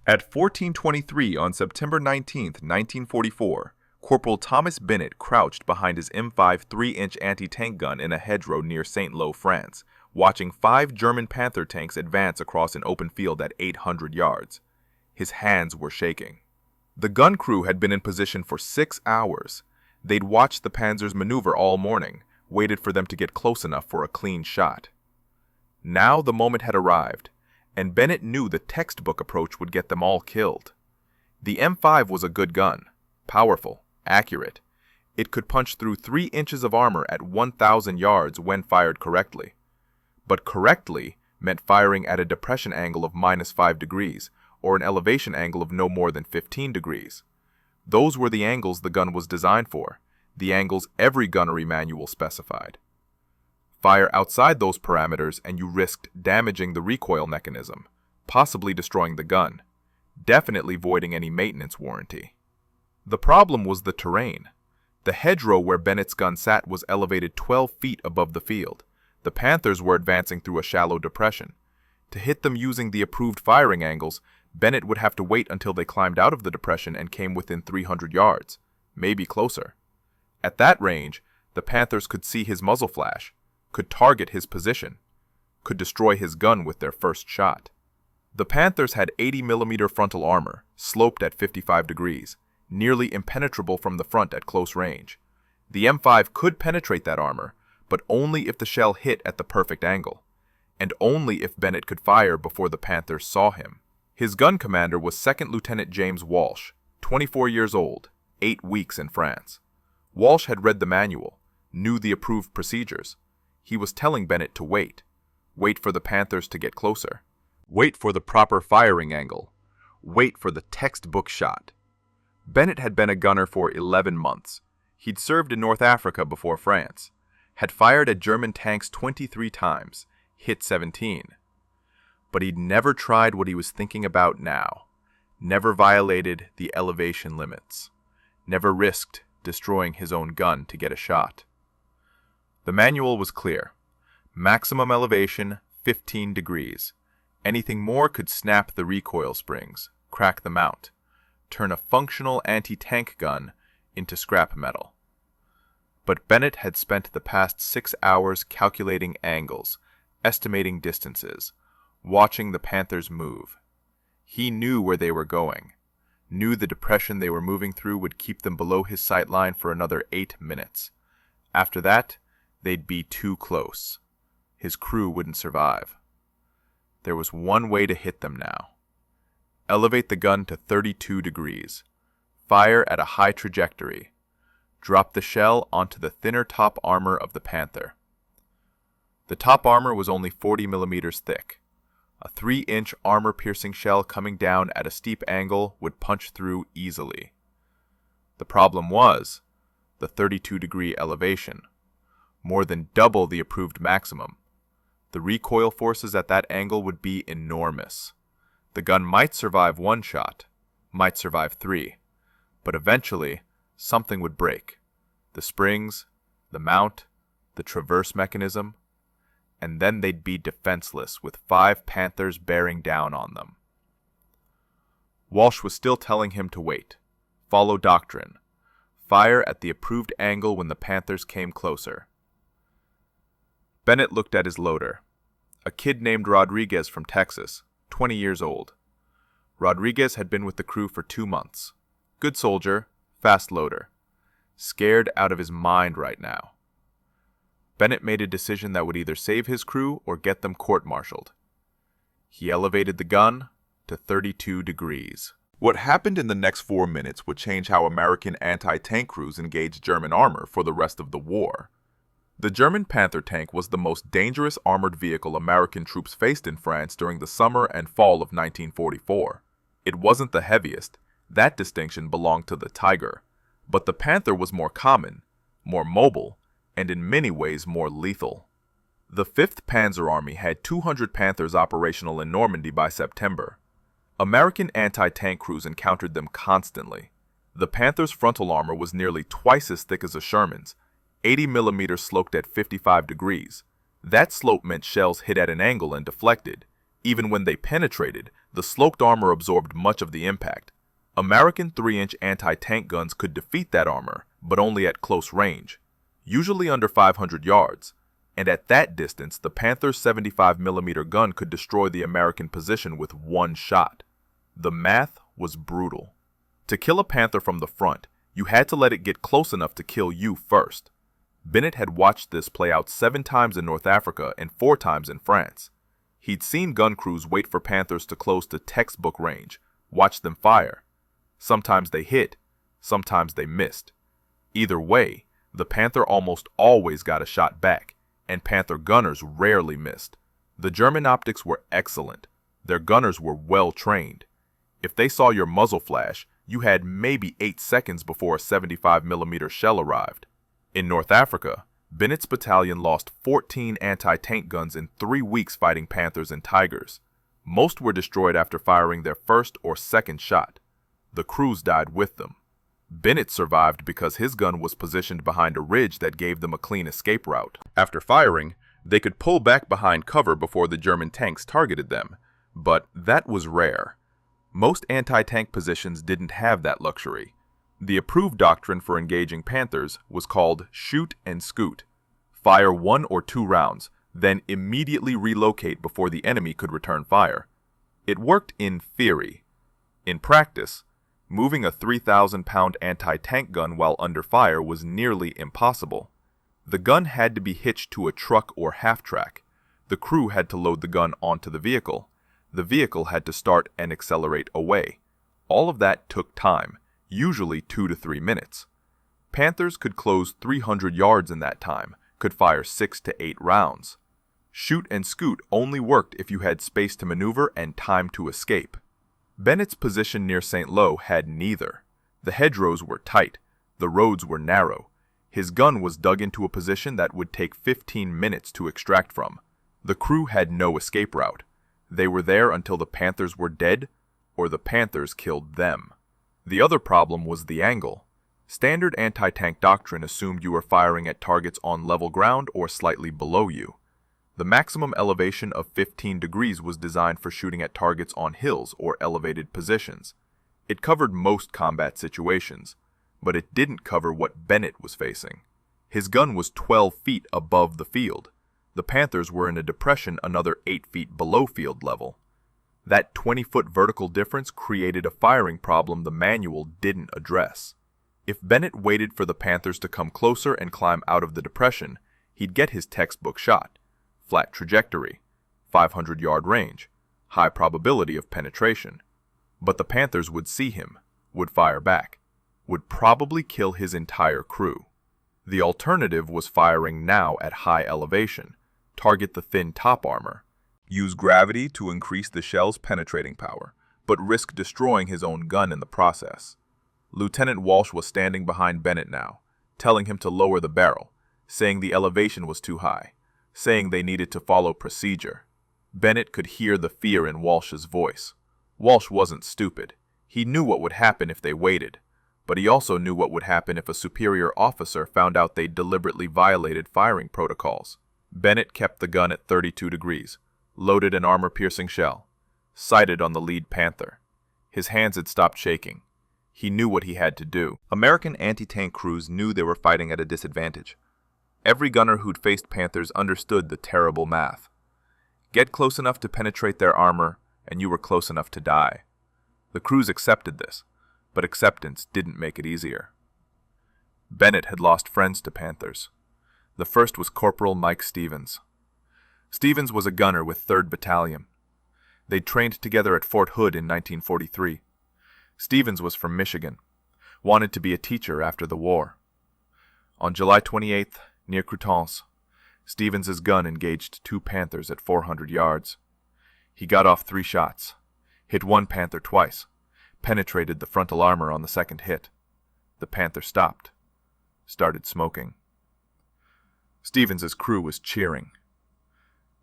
At 14:23 on September 19, 1944, Corporal Thomas Bennett crouched behind his M5 3-inch anti-tank gun in a hedgerow near Saint-Lô, France, watching 5 German Panther tanks advance across an open field at 800 yards. His hands were shaking. The gun crew had been in position for 6 hours. They'd watched the Panzers maneuver all morning, waited for them to get close enough for a clean shot. Now the moment had arrived, and Bennett knew the textbook approach would get them all killed. The M5 was a good gun, powerful, accurate. It could punch through 3 inches of armor at 1,000 yards when fired correctly. But correctly meant firing at a depression angle of -5 degrees, or an elevation angle of no more than 15 degrees. Those were the angles the gun was designed for, the angles every gunnery manual specified. Fire outside those parameters and you risked damaging the recoil mechanism, possibly destroying the gun, definitely voiding any maintenance warranty. The problem was the terrain. The hedgerow where Bennett's gun sat was elevated 12 feet above the field. The Panthers were advancing through a shallow depression. To hit them using the approved firing angles, Bennett would have to wait until they climbed out of the depression and came within 300 yards, maybe closer. At that range, the Panthers could see his muzzle flash, could target his position, could destroy his gun with their first shot. The Panthers had 80mm frontal armor, sloped at 55 degrees, nearly impenetrable from the front at close range. The M5 could penetrate that armor, but only if the shell hit at the perfect angle, and only if Bennett could fire before the Panthers saw him. His gun commander was Second Lieutenant James Walsh, 24 years old, 8 weeks in France. Walsh had read the manual, knew the approved procedures. He was telling Bennett to wait for the Panthers to get closer, wait for the proper firing angle, wait for the textbook shot. Bennett had been a gunner for 11 months. He'd served in North Africa before France, had fired at German tanks 23 times, hit 17. But he'd never tried what he was thinking about now, never violated the elevation limits, never risked destroying his own gun to get a shot. The manual was clear. Maximum elevation, 15 degrees. Anything more could snap the recoil springs, crack the mount, turn a functional anti-tank gun into scrap metal. But Bennett had spent the past 6 hours calculating angles, estimating distances, watching the Panthers move. He knew where they were going, knew the depression they were moving through would keep them below his sight line for another 8 minutes. After that, they'd be too close. His crew wouldn't survive. There was one way to hit them now. Elevate the gun to 32 degrees. Fire at a high trajectory. Drop the shell onto the thinner top armor of the Panther. The top armor was only 40mm thick. A 3-inch armor-piercing shell coming down at a steep angle would punch through easily. The problem was the 32-degree elevation. More than double the approved maximum. The recoil forces at that angle would be enormous. The gun might survive 1 shot, might survive 3, but eventually something would break. The springs, the mount, the traverse mechanism, and then they'd be defenseless with 5 Panthers bearing down on them. Walsh was still telling him to wait, follow doctrine, fire at the approved angle when the Panthers came closer. Bennett looked at his loader. A kid named Rodriguez from Texas, 20 years old. Rodriguez had been with the crew for 2 months. Good soldier, fast loader. Scared out of his mind right now. Bennett made a decision that would either save his crew or get them court-martialed. He elevated the gun to 32 degrees. What happened in the next 4 minutes would change how American anti-tank crews engaged German armor for the rest of the war. The German Panther tank was the most dangerous armored vehicle American troops faced in France during the summer and fall of 1944. It wasn't the heaviest, that distinction belonged to the Tiger, but the Panther was more common, more mobile, and in many ways more lethal. The 5th Panzer Army had 200 Panthers operational in Normandy by September. American anti-tank crews encountered them constantly. The Panther's frontal armor was nearly twice as thick as a Sherman's, 80mm sloped at 55 degrees. That slope meant shells hit at an angle and deflected, Even when they penetrated, the sloped armor absorbed much of the impact. American 3-inch anti-tank guns could defeat that armor, but only at close range, usually under 500 yards. And at that distance, the Panther's 75mm gun could destroy the American position with one shot. The math was brutal. To kill a Panther from the front, you had to let it get close enough to kill you first. Bennett had watched this play out 7 times in North Africa and 4 times in France. He'd seen gun crews wait for Panthers to close to textbook range, watch them fire. Sometimes they hit, sometimes they missed. Either way, the Panther almost always got a shot back, and Panther gunners rarely missed. The German optics were excellent. Their gunners were well trained. If they saw your muzzle flash, you had maybe 8 seconds before a 75mm shell arrived. In North Africa, Bennett's battalion lost 14 anti-tank guns in 3 weeks fighting Panthers and Tigers. Most were destroyed after firing their first or second shot. The crews died with them. Bennett survived because his gun was positioned behind a ridge that gave them a clean escape route. After firing, they could pull back behind cover before the German tanks targeted them, but that was rare. Most anti-tank positions didn't have that luxury. The approved doctrine for engaging Panthers was called shoot and scoot. Fire 1 or 2 rounds, then immediately relocate before the enemy could return fire. It worked in theory. In practice, moving a 3,000-pound anti-tank gun while under fire was nearly impossible. The gun had to be hitched to a truck or half-track. The crew had to load the gun onto the vehicle. The vehicle had to start and accelerate away. All of that took time, usually 2 to 3 minutes. Panthers could close 300 yards in that time, could fire 6 to 8 rounds. Shoot and scoot only worked if you had space to maneuver and time to escape. Bennett's position near St. Lo had neither. The hedgerows were tight, the roads were narrow. His gun was dug into a position that would take 15 minutes to extract from. The crew had no escape route. They were there until the Panthers were dead, or the Panthers killed them. The other problem was the angle. Standard anti-tank doctrine assumed you were firing at targets on level ground or slightly below you. The maximum elevation of 15 degrees was designed for shooting at targets on hills or elevated positions. It covered most combat situations, but it didn't cover what Bennett was facing. His gun was 12 feet above the field. The Panthers were in a depression another 8 feet below field level. That 20-foot vertical difference created a firing problem the manual didn't address. If Bennett waited for the Panthers to come closer and climb out of the depression, he'd get his textbook shot. Flat trajectory, 500-yard range, high probability of penetration. But the Panthers would see him, would fire back, would probably kill his entire crew. The alternative was firing now at high elevation, target the thin top armor, use gravity to increase the shell's penetrating power, but risk destroying his own gun in the process. Lieutenant Walsh was standing behind Bennett now, telling him to lower the barrel, saying the elevation was too high, saying they needed to follow procedure. Bennett could hear the fear in Walsh's voice. Walsh wasn't stupid. He knew what would happen if they waited, but he also knew what would happen if a superior officer found out they deliberately violated firing protocols. Bennett kept the gun at 32 degrees, loaded an armor-piercing shell, sighted on the lead Panther. His hands had stopped shaking. He knew what he had to do. American anti-tank crews knew they were fighting at a disadvantage. Every gunner who'd faced Panthers understood the terrible math. Get close enough to penetrate their armor, and you were close enough to die. The crews accepted this, but acceptance didn't make it easier. Bennett had lost friends to Panthers. The first was Corporal Mike Stevens. Stevens was a gunner with 3rd Battalion. They'd trained together at Fort Hood in 1943. Stevens was from Michigan, wanted to be a teacher after the war. On July 28th, near Coutances, Stevens's gun engaged 2 Panthers at 400 yards. He got off 3 shots, hit one Panther twice, penetrated the frontal armor on the second hit. The Panther stopped, started smoking. Stevens's crew was cheering.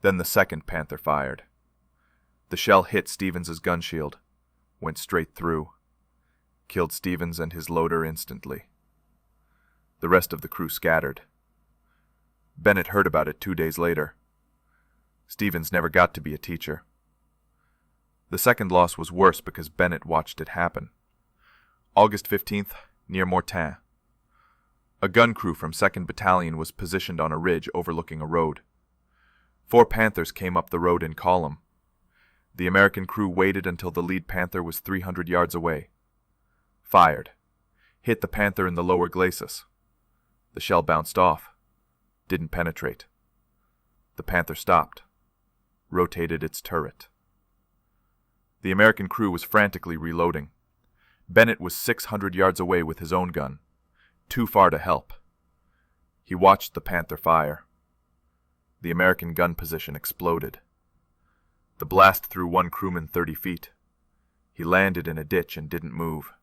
Then the second Panther fired. The shell hit Stevens's gun shield, went straight through, killed Stevens and his loader instantly. The rest of the crew scattered. Bennett heard about it 2 days later. Stevens never got to be a teacher. The second loss was worse because Bennett watched it happen. August 15th, near Mortain. A gun crew from Second Battalion was positioned on a ridge overlooking a road. 4 Panthers came up the road in column. The American crew waited until the lead Panther was 300 yards away. Fired. Hit the Panther in the lower glacis. The shell bounced off. Didn't penetrate. The Panther stopped. Rotated its turret. The American crew was frantically reloading. Bennett was 600 yards away with his own gun, too far to help. He watched the Panther fire. The American gun position exploded. The blast threw one crewman 30 feet. He landed in a ditch and didn't move.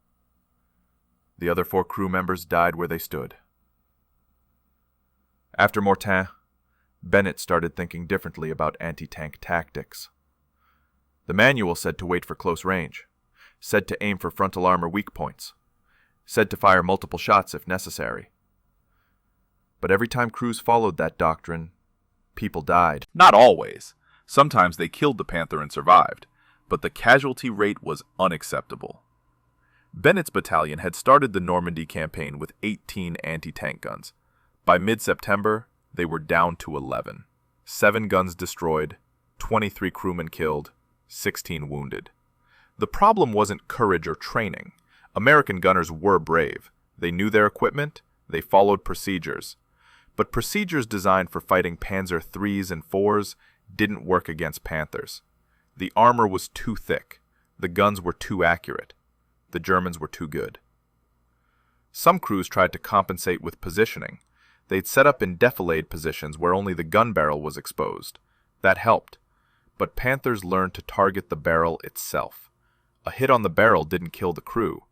The other 4 crew members died where they stood. After Mortain, Bennett started thinking differently about anti-tank tactics. The manual said to wait for close range, said to aim for frontal armor weak points, said to fire multiple shots if necessary. But every time crews followed that doctrine, people died. Not always. Sometimes they killed the Panther and survived, but the casualty rate was unacceptable. Bennett's battalion had started the Normandy campaign with 18 anti-tank guns. By mid-September, they were down to 11. 7 guns destroyed, 23 crewmen killed, 16 wounded. The problem wasn't courage or training. American gunners were brave. They knew their equipment, they followed procedures. But procedures designed for fighting Panzer IIIs and IVs didn't work against Panthers. The armor was too thick. The guns were too accurate. The Germans were too good. Some crews tried to compensate with positioning. They'd set up in defilade positions where only the gun barrel was exposed. That helped. But Panthers learned to target the barrel itself. A hit on the barrel didn't kill the crew,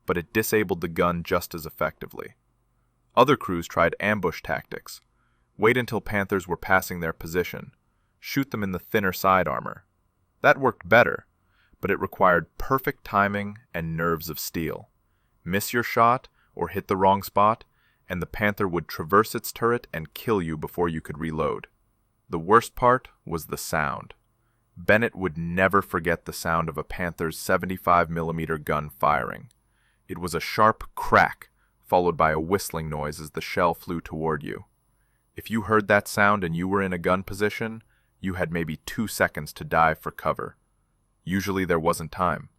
but it disabled the gun just as effectively. Other crews tried ambush tactics. Wait until Panthers were passing their position. Shoot them in the thinner side armor. That worked better, but it required perfect timing and nerves of steel. Miss your shot or hit the wrong spot, and the Panther would traverse its turret and kill you before you could reload. The worst part was the sound. Bennett would never forget the sound of a Panther's 75mm gun firing. It was a sharp crack, followed by a whistling noise as the shell flew toward you. If you heard that sound and you were in a gun position, you had maybe 2 seconds to dive for cover. Usually there wasn't time.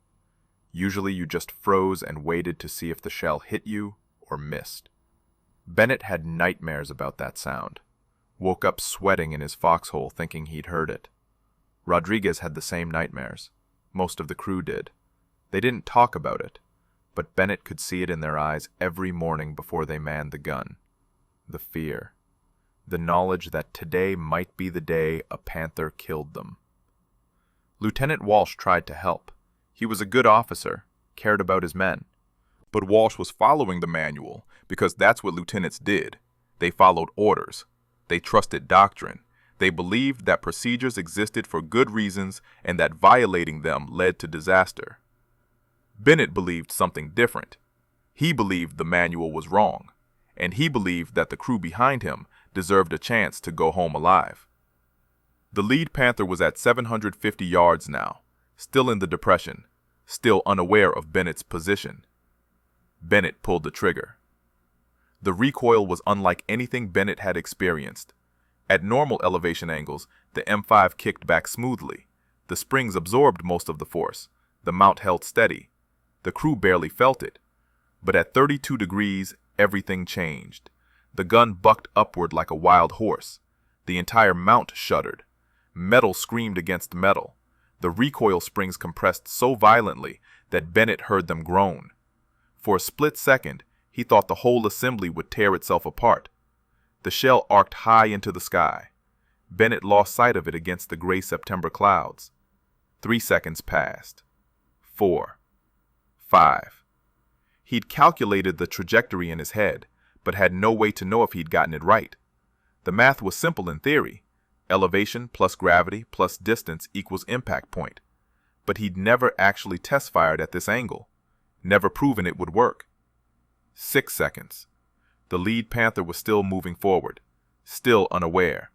Usually you just froze and waited to see if the shell hit you or missed. Bennett had nightmares about that sound. Woke up sweating in his foxhole thinking he'd heard it. Rodriguez had the same nightmares. Most of the crew did. They didn't talk about it, but Bennett could see it in their eyes every morning before they manned the gun. The fear. The knowledge that today might be the day a Panther killed them. Lieutenant Walsh tried to help. He was a good officer, cared about his men. But Walsh was following the manual because that's what lieutenants did. They followed orders. They trusted doctrine. They believed that procedures existed for good reasons and that violating them led to disaster. Bennett believed something different. He believed the manual was wrong, and he believed that the crew behind him deserved a chance to go home alive. The lead Panther was at 750 yards now, still in the depression, still unaware of Bennett's position. Bennett pulled the trigger. The recoil was unlike anything Bennett had experienced. At normal elevation angles, the M5 kicked back smoothly. The springs absorbed most of the force. The mount held steady. The crew barely felt it. But at 32 degrees, everything changed. The gun bucked upward like a wild horse. The entire mount shuddered. Metal screamed against metal. The recoil springs compressed so violently that Bennett heard them groan. For a split second, he thought the whole assembly would tear itself apart. The shell arced high into the sky. Bennett lost sight of it against the gray September clouds. 3 seconds passed. 4. 5. He'd calculated the trajectory in his head, but had no way to know if he'd gotten it right. The math was simple in theory. Elevation plus gravity plus distance equals impact point. But he'd never actually test-fired at this angle. Never proven it would work. 6 seconds. The lead Panther was still moving forward, still unaware.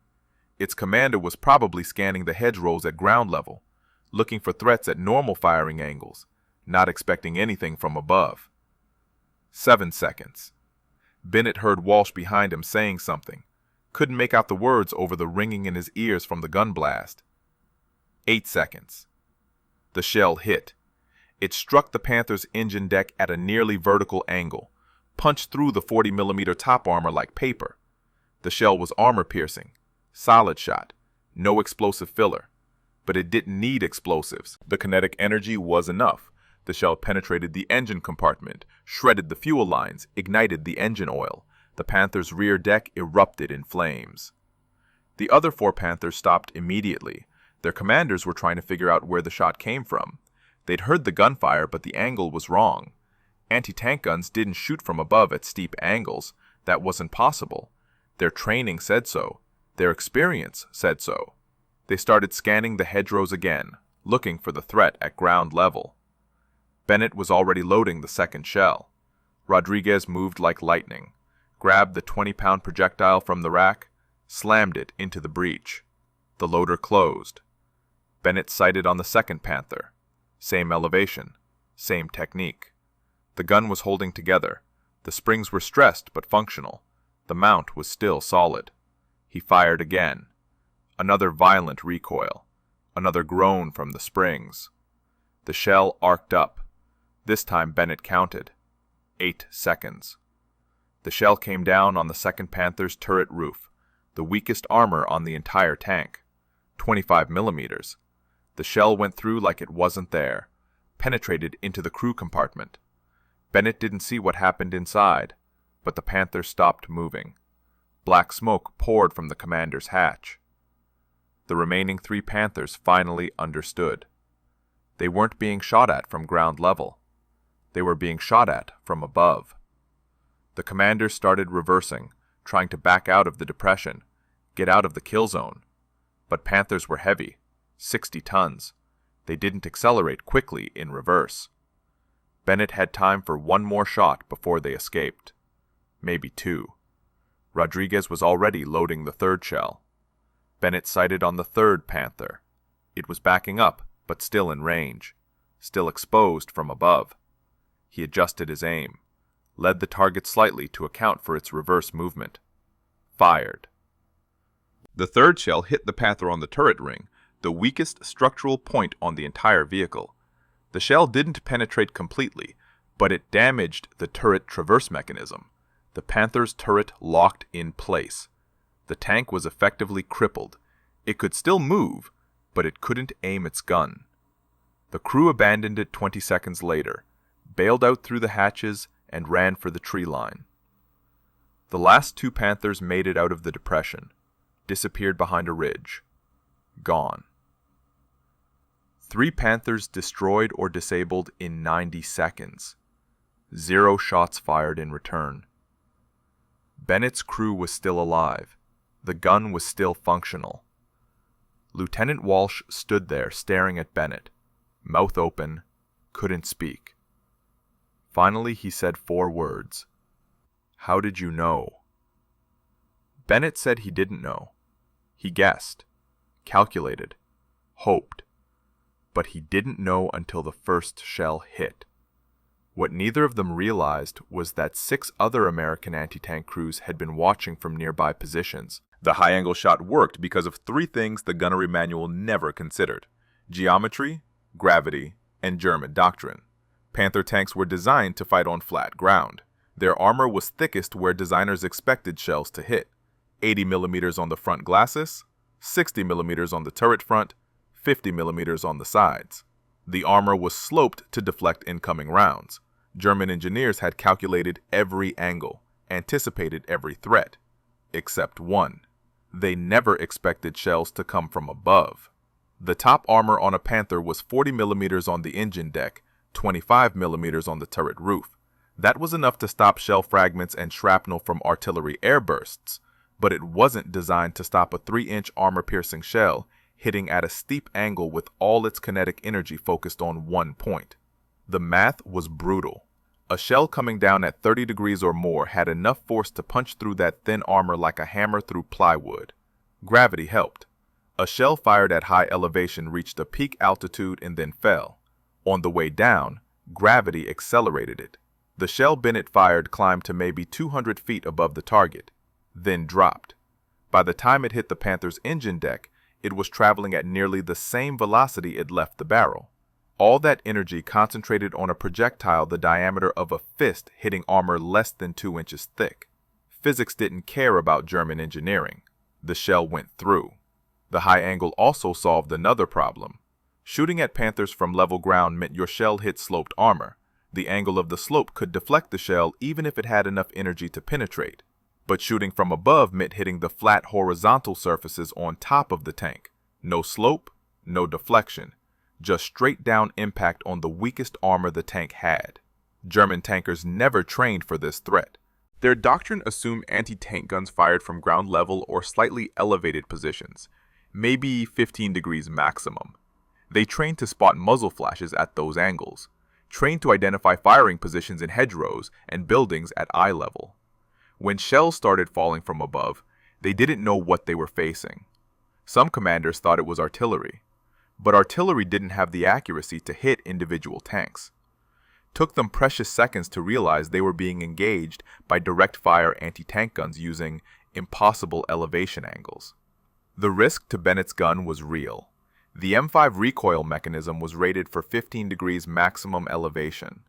Its commander was probably scanning the hedgerows at ground level. looking for threats at normal firing angles, not expecting anything from above. 7 seconds. Bennett heard Walsh behind him saying something. Couldn't make out the words over the ringing in his ears from the gun blast. 8 seconds. The shell hit. It struck the Panther's engine deck at a nearly vertical angle, punched through the 40mm top armor like paper. The shell was armor-piercing, solid shot, no explosive filler. But it didn't need explosives. The kinetic energy was enough. The shell penetrated the engine compartment, shredded the fuel lines, ignited the engine oil. The Panther's rear deck erupted in flames. The other 4 Panthers stopped immediately. Their commanders were trying to figure out where the shot came from. They'd heard the gunfire, but the angle was wrong. Anti-tank guns didn't shoot from above at steep angles. That wasn't possible. Their training said so. Their experience said so. They started scanning the hedgerows again, looking for the threat at ground level. Bennett was already loading the second shell. Rodriguez moved like lightning, grabbed the 20-pound projectile from the rack, slammed it into the breech. The loader closed. Bennett sighted on the second Panther. Same elevation, same technique. The gun was holding together. The springs were stressed but functional. The mount was still solid. He fired again. Another violent recoil. Another groan from the springs. The shell arced up. This time Bennett counted. 8 seconds. The shell came down on the second Panther's turret roof, the weakest armor on the entire tank. 25mm. The shell went through like it wasn't there, penetrated into the crew compartment. Bennett didn't see what happened inside, but the Panther stopped moving. Black smoke poured from the commander's hatch. The remaining 3 Panthers finally understood. They weren't being shot at from ground level. They were being shot at from above. The commander started reversing, trying to back out of the depression, get out of the kill zone. But Panthers were heavy, 60 tons. They didn't accelerate quickly in reverse. Bennett had time for 1 more shot before they escaped. Maybe 2. Rodriguez was already loading the 3rd shell. Bennett sighted on the 3rd Panther. It was backing up, but still in range, still exposed from above. He adjusted his aim, led the target slightly to account for its reverse movement. Fired. The 3rd shell hit the Panther on the turret ring, the weakest structural point on the entire vehicle. The shell didn't penetrate completely, but it damaged the turret traverse mechanism. The Panther's turret locked in place. The tank was effectively crippled. It could still move, but it couldn't aim its gun. The crew abandoned it 20 seconds later, bailed out through the hatches, and ran for the tree line. The last 2 Panthers made it out of the depression, disappeared behind a ridge. Gone. 3 Panthers destroyed or disabled in 90 seconds. 0 shots fired in return. Bennett's crew was still alive. The gun was still functional. Lieutenant Walsh stood there staring at Bennett, mouth open, couldn't speak. Finally he said 4 words. "How did you know?" Bennett said he didn't know. He guessed, calculated, hoped. But he didn't know until the first shell hit. What neither of them realized was that 6 other American anti-tank crews had been watching from nearby positions. The high-angle shot worked because of 3 things the gunnery manual never considered: geometry, gravity, and German doctrine. Panther tanks were designed to fight on flat ground. Their armor was thickest where designers expected shells to hit: 80mm on the front glacis, 60mm on the turret front, 50mm on the sides. The armor was sloped to deflect incoming rounds. German engineers had calculated every angle, anticipated every threat, except one. They never expected shells to come from above. The top armor on a Panther was 40mm on the engine deck, 25mm on the turret roof. That was enough to stop shell fragments and shrapnel from artillery airbursts, but it wasn't designed to stop a 3-inch armor-piercing shell hitting at a steep angle with all its kinetic energy focused on one point. The math was brutal. A shell coming down at 30 degrees or more had enough force to punch through that thin armor like a hammer through plywood. Gravity helped. A shell fired at high elevation reached a peak altitude and then fell. On the way down, gravity accelerated it. The shell Bennett fired climbed to maybe 200 feet above the target, then dropped. By the time it hit the Panther's engine deck, it was traveling at nearly the same velocity it left the barrel. All that energy concentrated on a projectile the diameter of a fist hitting armor less than 2 inches thick. Physics didn't care about German engineering. The shell went through. The high angle also solved another problem. Shooting at Panthers from level ground meant your shell hit sloped armor. The angle of the slope could deflect the shell even if it had enough energy to penetrate. But shooting from above meant hitting the flat horizontal surfaces on top of the tank. No slope, no deflection. Just straight down impact on the weakest armor the tank had. German tankers never trained for this threat. Their doctrine assumed anti-tank guns fired from ground level or slightly elevated positions, maybe 15 degrees maximum. They trained to spot muzzle flashes at those angles, trained to identify firing positions in hedgerows and buildings at eye level. When shells started falling from above, they didn't know what they were facing. Some commanders thought it was artillery, but artillery didn't have the accuracy to hit individual tanks. Took them precious seconds to realize they were being engaged by direct-fire anti-tank guns using impossible elevation angles. The risk to Bennett's gun was real. The M5 recoil mechanism was rated for 15 degrees maximum elevation.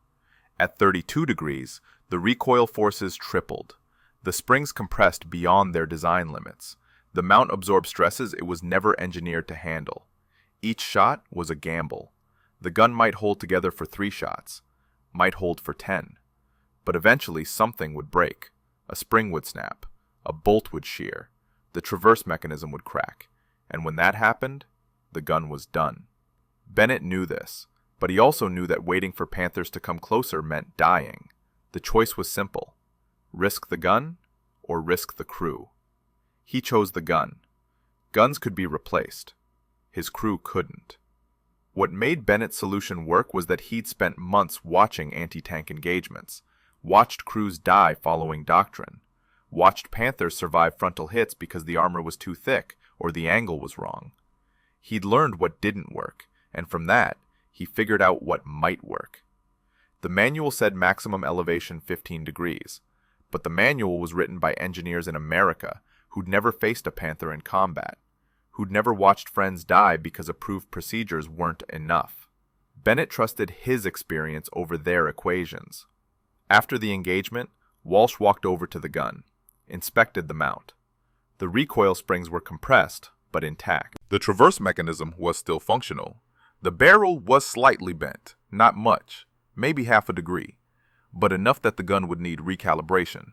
At 32 degrees, the recoil forces tripled. The springs compressed beyond their design limits. The mount absorbed stresses it was never engineered to handle. Each shot was a gamble. The gun might hold together for 3 shots, might hold for 10. But eventually something would break. A spring would snap. A bolt would shear. The traverse mechanism would crack. And when that happened, the gun was done. Bennett knew this, but he also knew that waiting for Panthers to come closer meant dying. The choice was simple. Risk the gun or risk the crew. He chose the gun. Guns could be replaced. His crew couldn't. What made Bennett's solution work was that he'd spent months watching anti-tank engagements, watched crews die following doctrine, watched Panthers survive frontal hits because the armor was too thick or the angle was wrong. He'd learned what didn't work, and from that, he figured out what might work. The manual said maximum elevation 15 degrees, but the manual was written by engineers in America who'd never faced a Panther in combat, who'd never watched friends die because approved procedures weren't enough. Bennett trusted his experience over their equations. After the engagement, Walsh walked over to the gun, inspected the mount. The recoil springs were compressed, but intact. The traverse mechanism was still functional. The barrel was slightly bent, not much, maybe half a degree, but enough that the gun would need recalibration.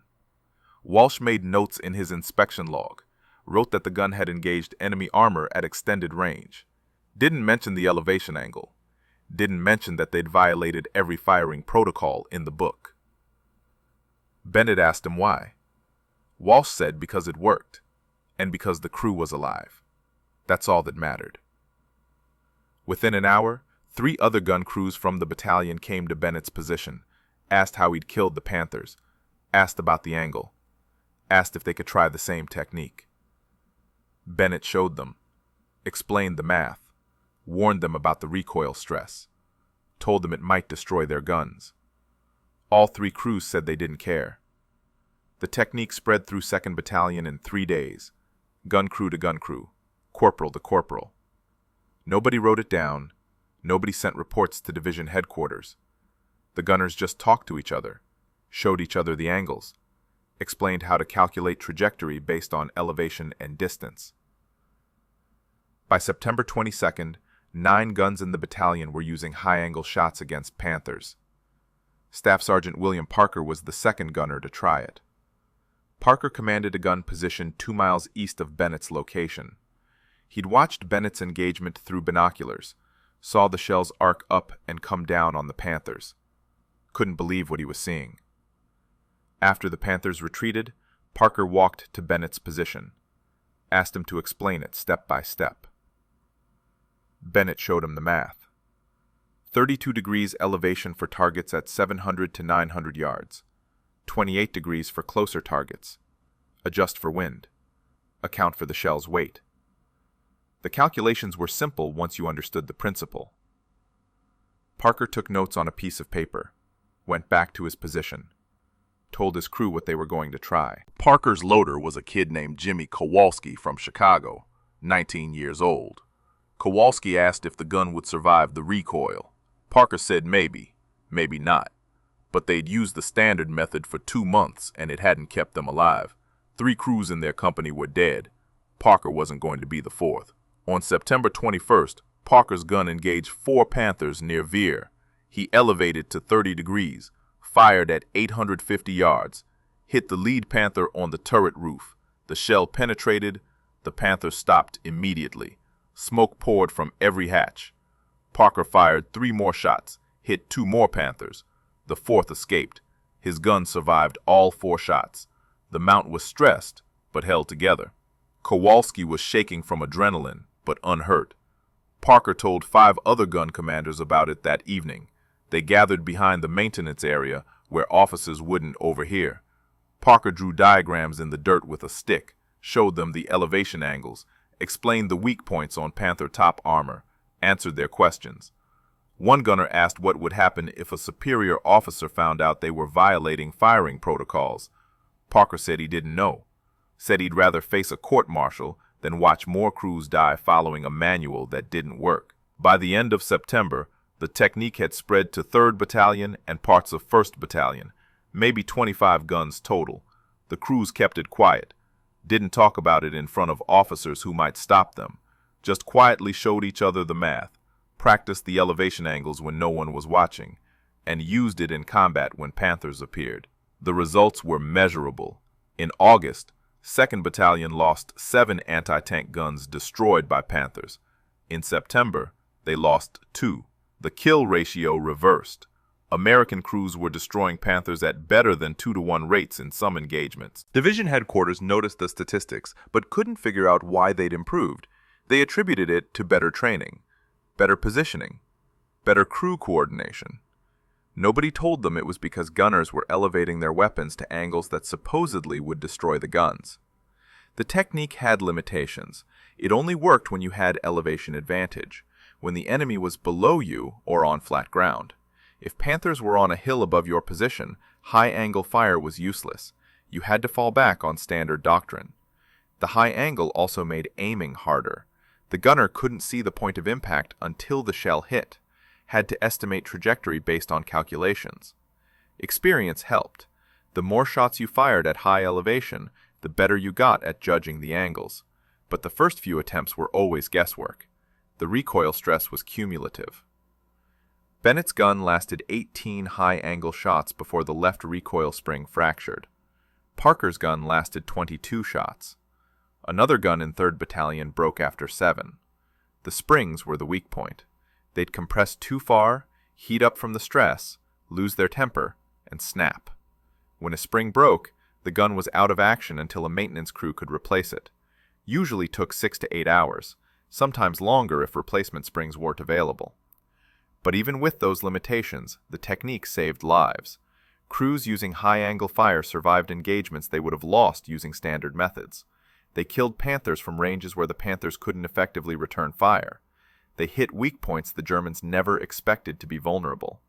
Walsh made notes in his inspection log, wrote that the gun had engaged enemy armor at extended range. Didn't mention the elevation angle. Didn't mention that they'd violated every firing protocol in the book. Bennett asked him why. Walsh said because it worked, and because the crew was alive. That's all that mattered. Within an hour, 3 other gun crews from the battalion came to Bennett's position, asked how he'd killed the Panthers, asked about the angle, asked if they could try the same technique. Bennett showed them, explained the math, warned them about the recoil stress, told them it might destroy their guns. All 3 crews said they didn't care. The technique spread through Second Battalion in 3 days, gun crew to gun crew, corporal to corporal. Nobody wrote it down, nobody sent reports to division headquarters. The gunners just talked to each other, showed each other the angles, explained how to calculate trajectory based on elevation and distance. By September 22nd, 9 guns in the battalion were using high-angle shots against Panthers. Staff Sergeant William Parker was the second gunner to try it. Parker commanded a gun positioned 2 miles east of Bennett's location. He'd watched Bennett's engagement through binoculars, saw the shells arc up and come down on the Panthers. Couldn't believe what he was seeing. After the Panthers retreated, Parker walked to Bennett's position, asked him to explain it step by step. Bennett showed him the math. 32 degrees elevation for targets at 700 to 900 yards. 28 degrees for closer targets. Adjust for wind. Account for the shell's weight. The calculations were simple once you understood the principle. Parker took notes on a piece of paper, went back to his position, told his crew what they were going to try. Parker's loader was a kid named Jimmy Kowalski from Chicago, 19 years old. Kowalski asked if the gun would survive the recoil. Parker said maybe, maybe not. But they'd used the standard method for 2 months and it hadn't kept them alive. 3 crews in their company were dead. Parker wasn't going to be the 4th. On September 21st, Parker's gun engaged 4 Panthers near Veer. He elevated to 30 degrees, fired at 850 yards, hit the lead Panther on the turret roof. The shell penetrated. The Panther stopped immediately. Smoke poured from every hatch. Parker fired 3 more shots, hit 2 more Panthers. The 4th escaped. His gun survived all 4 shots. The mount was stressed, but held together. Kowalski was shaking from adrenaline, but unhurt. Parker told 5 other gun commanders about it that evening. They gathered behind the maintenance area where officers wouldn't overhear. Parker drew diagrams in the dirt with a stick, showed them the elevation angles, explained the weak points on Panther top armor, answered their questions. One gunner asked what would happen if a superior officer found out they were violating firing protocols. Parker said he didn't know. Said he'd rather face a court-martial than watch more crews die following a manual that didn't work. By the end of September, the technique had spread to 3rd Battalion and parts of 1st Battalion, maybe 25 guns total. The crews kept it quiet, didn't talk about it in front of officers who might stop them, just quietly showed each other the math, practiced the elevation angles when no one was watching, and used it in combat when Panthers appeared. The results were measurable. In August, 2nd Battalion lost 7 anti-tank guns destroyed by Panthers. In September, they lost 2. The kill ratio reversed. American crews were destroying Panthers at better than 2-to-1 rates in some engagements. Division headquarters noticed the statistics, but couldn't figure out why they'd improved. They attributed it to better training, better positioning, better crew coordination. Nobody told them it was because gunners were elevating their weapons to angles that supposedly would destroy the guns. The technique had limitations. It only worked when you had elevation advantage, when the enemy was below you or on flat ground. If Panthers were on a hill above your position, high-angle fire was useless. You had to fall back on standard doctrine. The high angle also made aiming harder. The gunner couldn't see the point of impact until the shell hit, had to estimate trajectory based on calculations. Experience helped. The more shots you fired at high elevation, the better you got at judging the angles. But the first few attempts were always guesswork. The recoil stress was cumulative. Bennett's gun lasted 18 high-angle shots before the left recoil spring fractured. Parker's gun lasted 22 shots. Another gun in 3rd Battalion broke after 7. The springs were the weak point. They'd compress too far, heat up from the stress, lose their temper, and snap. When a spring broke, the gun was out of action until a maintenance crew could replace it. Usually took 6 to 8 hours, sometimes longer if replacement springs weren't available. But even with those limitations, the technique saved lives. Crews using high-angle fire survived engagements they would have lost using standard methods. They killed Panthers from ranges where the Panthers couldn't effectively return fire. They hit weak points the Germans never expected to be vulnerable.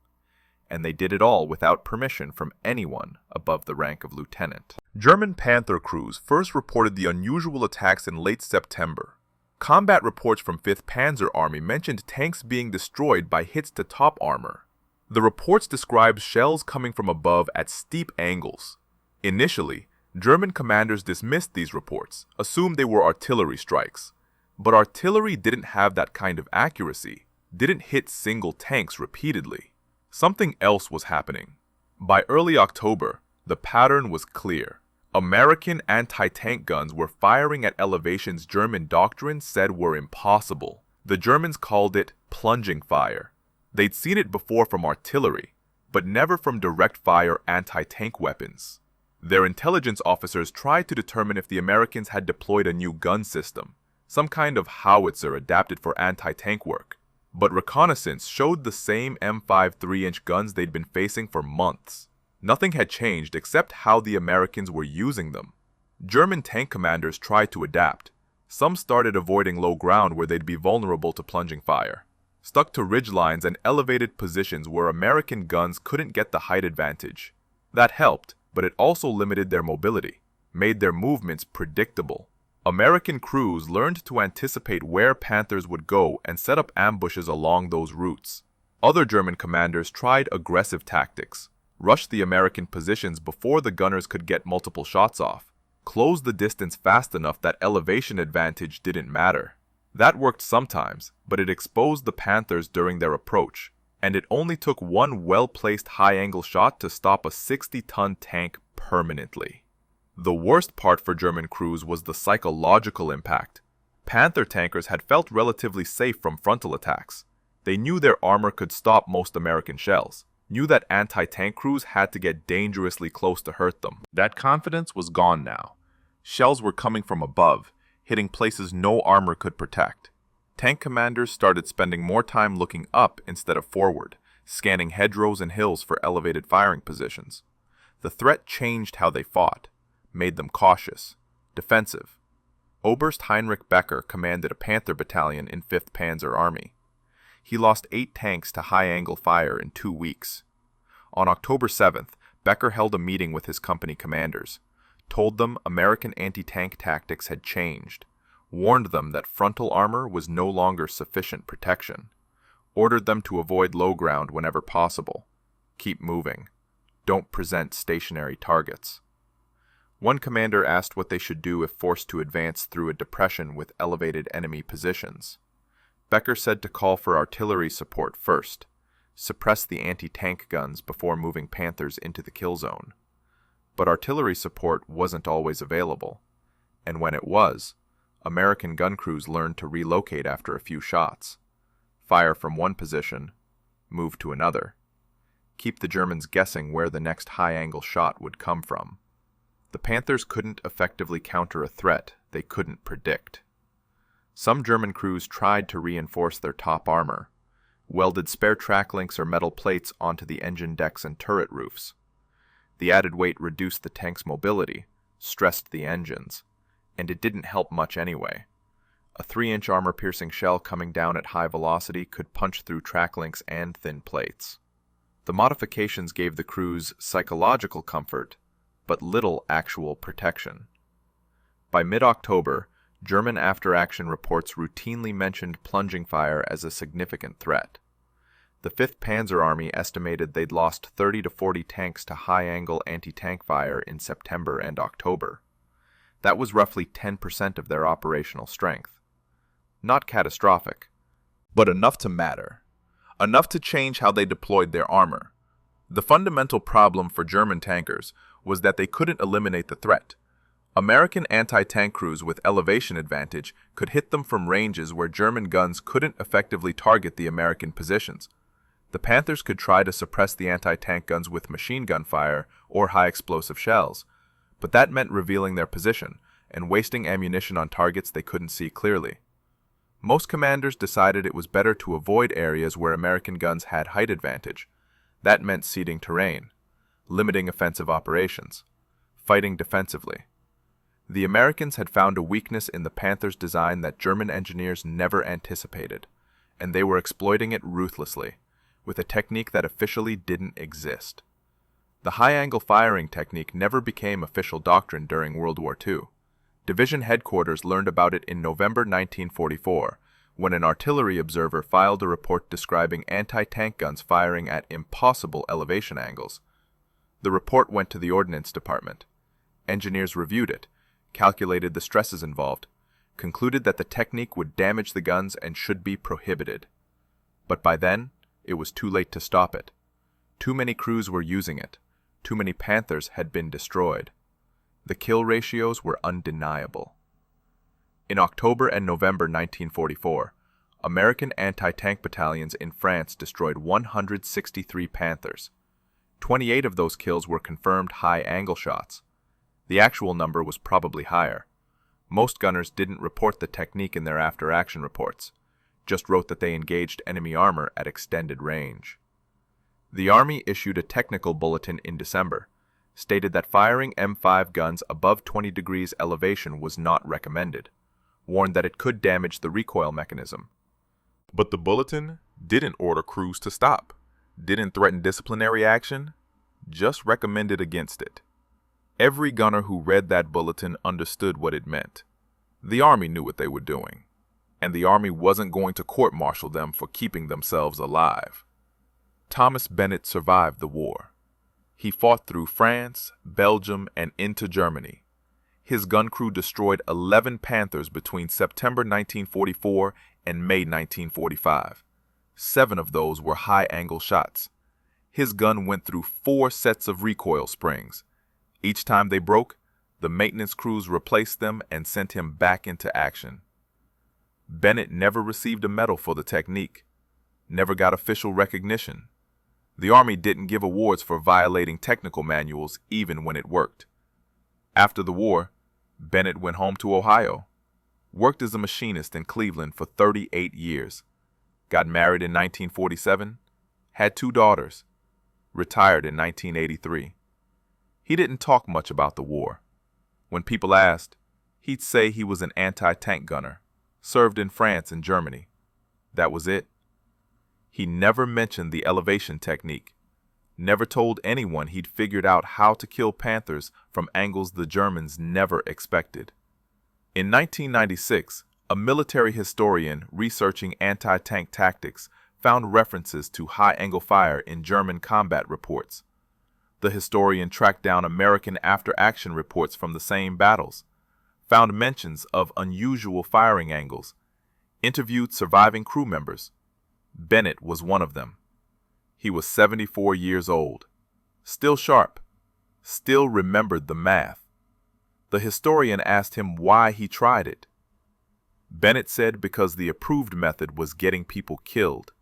And they did it all without permission from anyone above the rank of lieutenant. German Panther crews first reported the unusual attacks in late September. Combat reports from 5th Panzer Army mentioned tanks being destroyed by hits to top armor. The reports described shells coming from above at steep angles. Initially, German commanders dismissed these reports, assumed they were artillery strikes. But artillery didn't have that kind of accuracy, didn't hit single tanks repeatedly. Something else was happening. By early October, the pattern was clear. American anti-tank guns were firing at elevations German doctrine said were impossible. The Germans called it plunging fire. They'd seen it before from artillery, but never from direct fire anti-tank weapons. Their intelligence officers tried to determine if the Americans had deployed a new gun system, some kind of howitzer adapted for anti-tank work. But reconnaissance showed the same M5 3-inch guns they'd been facing for months. Nothing had changed except how the Americans were using them. German tank commanders tried to adapt, Some started avoiding low ground where they'd be vulnerable to plunging fire, stuck to ridge lines and elevated positions where American guns couldn't get the height advantage. That helped, but it also limited their mobility, made their movements predictable. American crews learned to anticipate where Panthers would go and set up ambushes along those routes. Other German commanders tried aggressive tactics, rushed the American positions before the gunners could get multiple shots off, closed the distance fast enough that elevation advantage didn't matter. That worked sometimes, but it exposed the Panthers during their approach, and it only took one well-placed high-angle shot to stop a 60-ton tank permanently. The worst part for German crews was the psychological impact. Panther tankers had felt relatively safe from frontal attacks. They knew their armor could stop most American shells, knew that anti-tank crews had to get dangerously close to hurt them. That confidence was gone now. Shells were coming from above, hitting places no armor could protect. Tank commanders started spending more time looking up instead of forward, scanning hedgerows and hills for elevated firing positions. The threat changed how they fought, made them cautious, defensive. Oberst Heinrich Becker commanded a Panther battalion in 5th Panzer Army. He lost 8 tanks to high-angle fire in 2 weeks. On October 7th, Becker held a meeting with his company commanders, told them American anti-tank tactics had changed, warned them that frontal armor was no longer sufficient protection, ordered them to avoid low ground whenever possible, keep moving, don't present stationary targets. One commander asked what they should do if forced to advance through a depression with elevated enemy positions. Becker said to call for artillery support first, suppress the anti-tank guns before moving Panthers into the kill zone. But artillery support wasn't always available, and when it was, American gun crews learned to relocate after a few shots, fire from one position, move to another, keep the Germans guessing where the next high-angle shot would come from. The Panthers couldn't effectively counter a threat they couldn't predict. Some German crews tried to reinforce their top armor, welded spare track links or metal plates onto the engine decks and turret roofs. The added weight reduced the tank's mobility, stressed the engines, and it didn't help much anyway. A 3-inch armor-piercing shell coming down at high velocity could punch through track links and thin plates. The modifications gave the crews psychological comfort, but little actual protection. By mid-October, German after-action reports routinely mentioned plunging fire as a significant threat. The 5th Panzer Army estimated they'd lost 30 to 40 tanks to high-angle anti-tank fire in September and October. That was roughly 10% of their operational strength. Not catastrophic, but enough to matter. Enough to change how they deployed their armor. The fundamental problem for German tankers was that they couldn't eliminate the threat. American anti-tank crews with elevation advantage could hit them from ranges where German guns couldn't effectively target the American positions. The Panthers could try to suppress the anti-tank guns with machine gun fire or high-explosive shells, but that meant revealing their position and wasting ammunition on targets they couldn't see clearly. Most commanders decided it was better to avoid areas where American guns had height advantage. That meant ceding terrain, limiting offensive operations, fighting defensively. The Americans had found a weakness in the Panthers' design that German engineers never anticipated, and they were exploiting it ruthlessly, with a technique that officially didn't exist. The high-angle firing technique never became official doctrine during World War II. Division headquarters learned about it in November 1944, when an artillery observer filed a report describing anti-tank guns firing at impossible elevation angles. The report went to the Ordnance Department. Engineers reviewed it, calculated the stresses involved, concluded that the technique would damage the guns and should be prohibited. But by then, it was too late to stop it. Too many crews were using it. Too many Panthers had been destroyed. The kill ratios were undeniable. In October and November 1944, American anti-tank battalions in France destroyed 163 Panthers. 28 of those kills were confirmed high-angle shots. The actual number was probably higher. Most gunners didn't report the technique in their after-action reports, just wrote that they engaged enemy armor at extended range. The Army issued a technical bulletin in December, stated that firing M5 guns above 20 degrees elevation was not recommended. warned that it could damage the recoil mechanism. But the bulletin didn't order crews to stop, didn't threaten disciplinary action, just recommended against it. Every gunner who read that bulletin understood what it meant. The Army knew what they were doing, and the Army wasn't going to court-martial them for keeping themselves alive. Thomas Bennett survived the war. He fought through France, Belgium, and into Germany. His gun crew destroyed 11 Panthers between September 1944 and May 1945. 7 of those were high-angle shots. His gun went through 4 sets of recoil springs. Each time they broke, the maintenance crews replaced them and sent him back into action. Bennett never received a medal for the technique, never got official recognition. The Army didn't give awards for violating technical manuals even when it worked. After the war, Bennett went home to Ohio, worked as a machinist in Cleveland for 38 years, got married in 1947, had 2 daughters, retired in 1983. He didn't talk much about the war. When people asked, he'd say he was an anti-tank gunner, served in France and Germany. That was it. He never mentioned the elevation technique, never told anyone he'd figured out how to kill Panthers from angles the Germans never expected. In 1996, a military historian researching anti-tank tactics found references to high-angle fire in German combat reports. The historian tracked down American after-action reports from the same battles, found mentions of unusual firing angles, interviewed surviving crew members. Bennett was one of them. He was 74 years old, still sharp, still remembered the math. The historian asked him why he tried it. Bennett said because the approved method was getting people killed.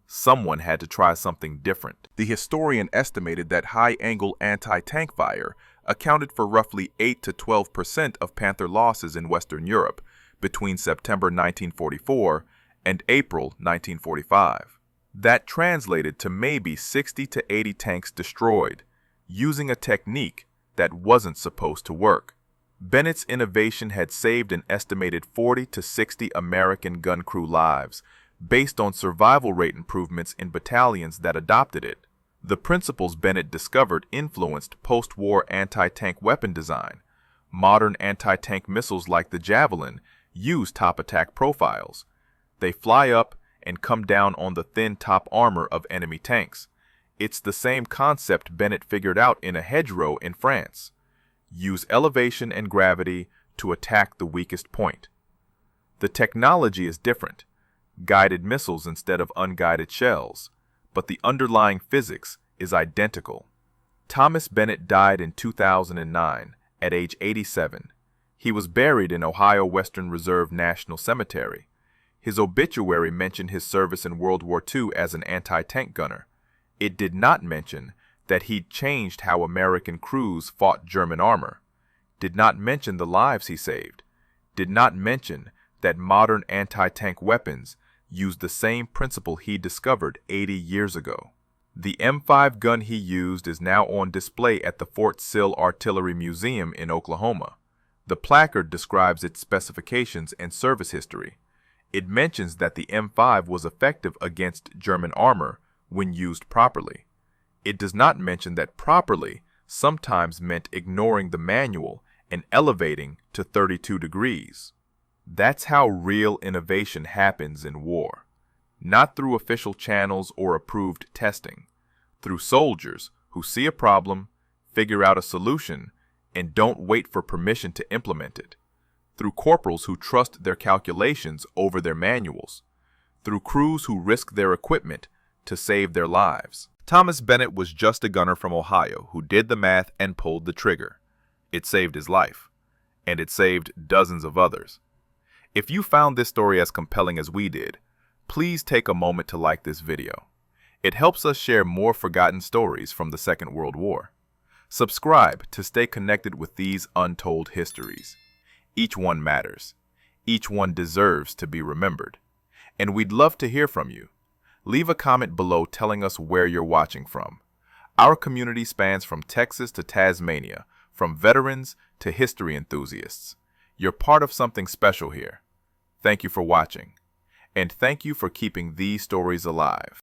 Someone had to try something different. The historian estimated that high-angle anti-tank fire accounted for roughly 8 to 12% of Panther losses in Western Europe between September 1944 and April 1945. That translated to maybe 60 to 80 tanks destroyed, using a technique that wasn't supposed to work. Bennett's innovation had saved an estimated 40 to 60 American gun crew lives, based on survival rate improvements in battalions that adopted it. The principles Bennett discovered influenced post-war anti-tank weapon design. Modern anti-tank missiles like the Javelin use top attack profiles. They fly up and come down on the thin top armor of enemy tanks. It's the same concept Bennett figured out in a hedgerow in France. Use elevation and gravity to attack the weakest point. The technology is different. Guided missiles instead of unguided shells, but the underlying physics is identical. Thomas Bennett died in 2009 at age 87. He was buried in Ohio Western Reserve National Cemetery. His obituary mentioned his service in World War II as an anti-tank gunner. It did not mention that he'd changed how American crews fought German armor, did not mention the lives he saved, did not mention that modern anti-tank weapons use the same principle he discovered 80 years ago. The M5 gun he used is now on display at the Fort Sill Artillery Museum in Oklahoma. The placard describes its specifications and service history. It mentions that the M5 was effective against German armor when used properly. It does not mention that properly sometimes meant ignoring the manual and elevating to 32 degrees. That's how real innovation happens in war. Not through official channels or approved testing. Through soldiers who see a problem, figure out a solution, and don't wait for permission to implement it. Through corporals who trust their calculations over their manuals. Through crews who risk their equipment to save their lives. Thomas Bennett was just a gunner from Ohio who did the math and pulled the trigger. It saved his life, and it saved dozens of others. If you found this story as compelling as we did, please take a moment to like this video. It helps us share more forgotten stories from the Second World War. Subscribe to stay connected with these untold histories. Each one matters. Each one deserves to be remembered. And we'd love to hear from you. Leave a comment below telling us where you're watching from. Our community spans from Texas to Tasmania, from veterans to history enthusiasts. You're part of something special here. Thank you for watching. And thank you for keeping these stories alive.